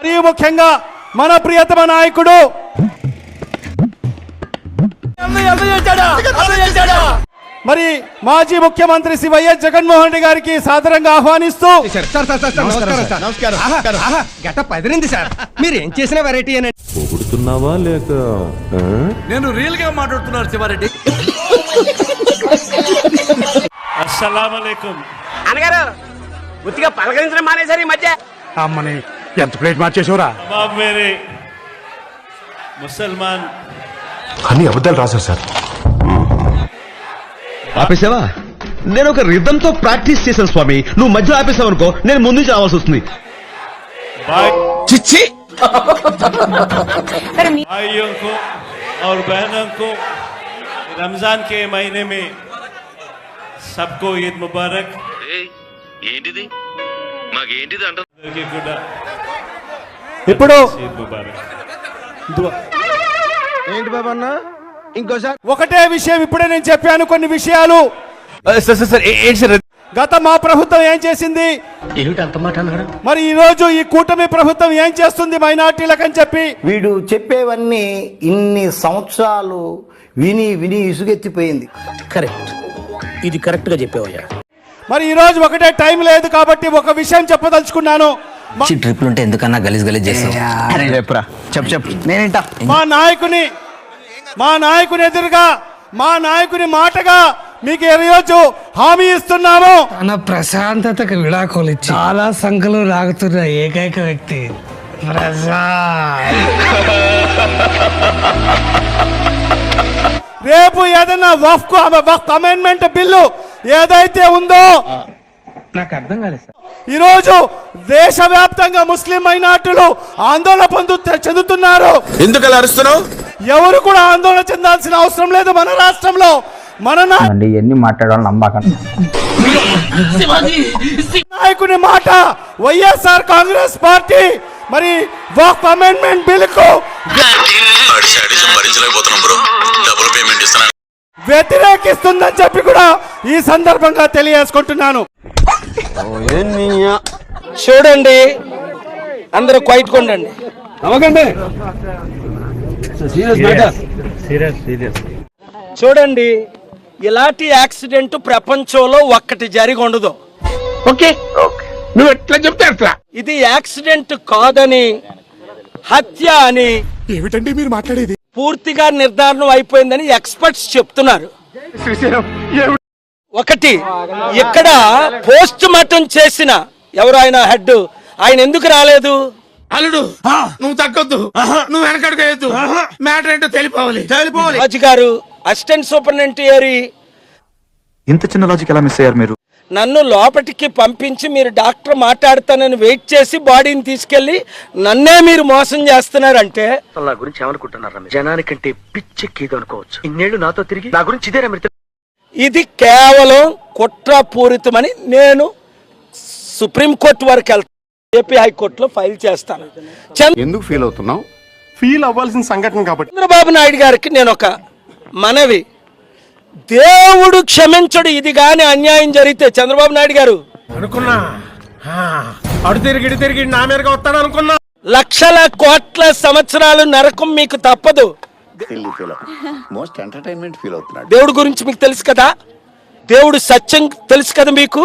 మరియు ముఖ్యంగా మన ప్రియతమ నాయకుడు మరి మాజీ ముఖ్యమంత్రి శ్రీ వైఎస్ జగన్మోహన్ రెడ్డి గారికి సాదరంగా ఆహ్వానిస్తూ మీరు ఏం చేసిన వెరైటీ అని పొగుడుతున్నావా లేక నేను రియల్ గా మాట్లాడుతున్నాను శివారెడ్డి. అస్సలాముఅలైకుం అనగారు గుర్తిగా పలకరించడం మానేశారు ఈ మధ్య. అమ్మని ఎంత ప్లేట్ మార్చేసావురా? మేరే ముసల్మాన్ అన్ని అబద్ధాలు రాశారు సార్. ఆపేసావా? నేను ఒక రిథమ్ తో ప్రాక్టీస్ చేశాను స్వామి. నువ్వు మధ్యలో ఆపేసావు అనుకో, నేను ముందు నుంచి రావాల్సి వస్తుంది. చిచ్చి भाइयों को और बहनों को रमजान के महीने में सबको ईद मुबारक. ఏంటిది మాకేంటిది అంట అందరికీ కూడా ఇప్పుడు ఈద్ ముబారక్. ఏంటి బాబా అన్న ఇంకోసారి ఒకటే విషయం ఇప్పుడే నేను చెప్పాను కొన్ని విషయాలు. గత మా ప్రభుత్వం ఏం చేసింది, మరి ఈ రోజు ఈ కూటమి ప్రభుత్వం ఏం చేస్తుంది మైనార్టీలకని చెప్పి వీడు చెప్పేవన్నీ ఇన్ని సంవత్సరాలు విని విని ఇసుగెత్తిపోయింది. కరెక్ట్, ఇది కరెక్ట్ గా చెప్పావయ్యా. మరి ఈ రోజు ఒకటే టైం లేదు కాబట్టి ఒక విషయం చెప్పదలుచుకున్నాను. ట్రిప్లు ఉంటే ఎందుకన్నా గలీజ్ గలీజ్ చేస్తావు. చెప్పు నేనేంటా మా నాయకుని ఎదురుగా మా నాయకుని మాటగా మీకు ఈరోజు హామీ ఇస్తున్నాము. తన ప్రశాంతతకు విడాకులు ఇచ్చి చాలా సంఖ్యలు లాగుతున్న ఏకైక వ్యక్తి రేపు ఏదైనా వక్ఫ్ అమెండ్మెంట్ బిల్లు ఏదైతే ఉందో నాకు అర్థం కాలేదు సార్. ఈరోజు దేశవ్యాప్తంగా ముస్లిం మైనార్టీలు ఆందోళన చెందుతున్నారు. ఎందుకు అలా అరుస్తున్నావు? ఎవరు కూడా ఆందోళన చెందాల్సిన అవసరం లేదు. మన రాష్ట్రంలో మన ఎన్ని మాట్లాడాలి నమ్మకండి. నాయకుని మాట వైఎస్ఆర్ కాంగ్రెస్ పార్టీ మరి వక్ఫ్ అమెండ్మెంట్ బిల్లుకు భరించలేకపోతున్నాం బ్రో. డబుల్ పేమెంట్ ఇస్తున్నాను. వ్యతిరేకిస్తుందని చెప్పి కూడా ఈ సందర్భంగా తెలియజేసుకుంటున్నాను. చూడండి, అందరూ క్వైట్ కొండండి. చూడండి, ఇలాంటి యాక్సిడెంట్ ప్రపంచంలో ఒక్కటి జరిగి ఉండదు. ఓకే నువ్వు ఎట్లా చెప్తే అట్లా. ఇది యాక్సిడెంట్ కాదని, హత్య అని ఏమిటండి మీరు మాట్లాడేది? పూర్తిగా నిర్ధారణ అయిపోయిందని ఎక్స్పర్ట్స్ చెప్తున్నారు. ఒకటి, ఇక్కడ పోస్ట్ మార్టం చేసిన ఎవరు ఆయన హెడ్, ఆయన ఎందుకు రాలేదు? అల్లుడు నువ్వు తగ్గొద్దు, నువ్వు వెనకడుగు, మ్యాటర్ ఏంటో తెలిపోవాలి. రాజు గారు అసిస్టెంట్ సూపరింటెండెంట్ ఇంత చిన్న లాజిక్ ఎలా మిస్ అయ్యారు మీరు? నన్ను లోపలికి పంపించి మీరు డాక్టర్ మాట్లాడతానని వెయిట్ చేసి బాడీని తీసుకెళ్లి నన్నే మీరు మోసం చేస్తున్నారంటే నా గురించి ఏమనుకుంటున్నారు? జనానికంటే పిచ్చెక్కిది అనుకోవచ్చు. ఇన్నేళ్లు నాతో తిరిగి నా గురించి ఇదేనా మీరు? ఇది కేవలం కుట్రపూరితమని నేను సుప్రీంకోర్టు వరకు వెళ్తాను, ఏపీ హైకోర్టులో ఫైల్ చేస్తాను. ఎందుకు ఫీల్ అవుతున్నావు? ఫీల్ అవ్వాల్సిన సంఘటన కాబట్టి. చంద్రబాబు నాయుడు గారికి నేను ఒక మనవి, దేవుడు క్షమించడు. ఇది గాని అన్యాయం జరిగితే చంద్రబాబు నాయుడు గారు అనుకున్నా అడు తిరిగి నా మీదగా వస్తాడు అనుకున్నా. లక్షల కోట్ల సంవత్సరాలు నరకం మీకు తప్పదు. మోస్ట్ ఎంటర్టైన్మెంట్ ఫీల్ అవుతున్నాడు. దేవుడి గురించి మీకు తెలుసు కదా, దేవుడు సత్యం తెలుసు కదా మీకు.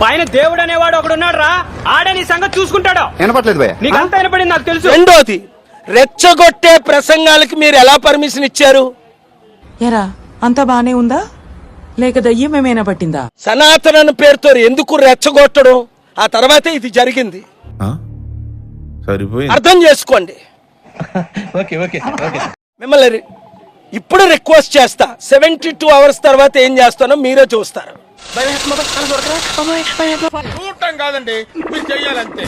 పైన దేవుడు అనేవాడు ఒకడు ఉన్నాడు రా, ఆడే నీ సంగతి చూసుకుంటాడు. వినపట్లేదు భయ్యా? నీకు అంత వినపడింది నాకు తెలుసు. రెండోది, రెచ్చగొట్టే ప్రసంగాలకి మీరు ఎలా పర్మిషన్ ఇచ్చారు? ఎరా అంతా బానే ఉందా లేక దయ్యం ఏమైనా పట్టిందా? సనాతన పేరుతో ఎందుకు రెచ్చగొట్టడం? ఆ తర్వాతే ఇది జరిగింది. అర్థం చేసుకోండి. మిమ్మల్ని ఇప్పుడు రిక్వెస్ట్ చేస్తా, 72 hours తర్వాత ఏం చేస్తానో మీరే చూస్తారు. చూడటం కాదండి, మీరు చెయ్యాలంతే.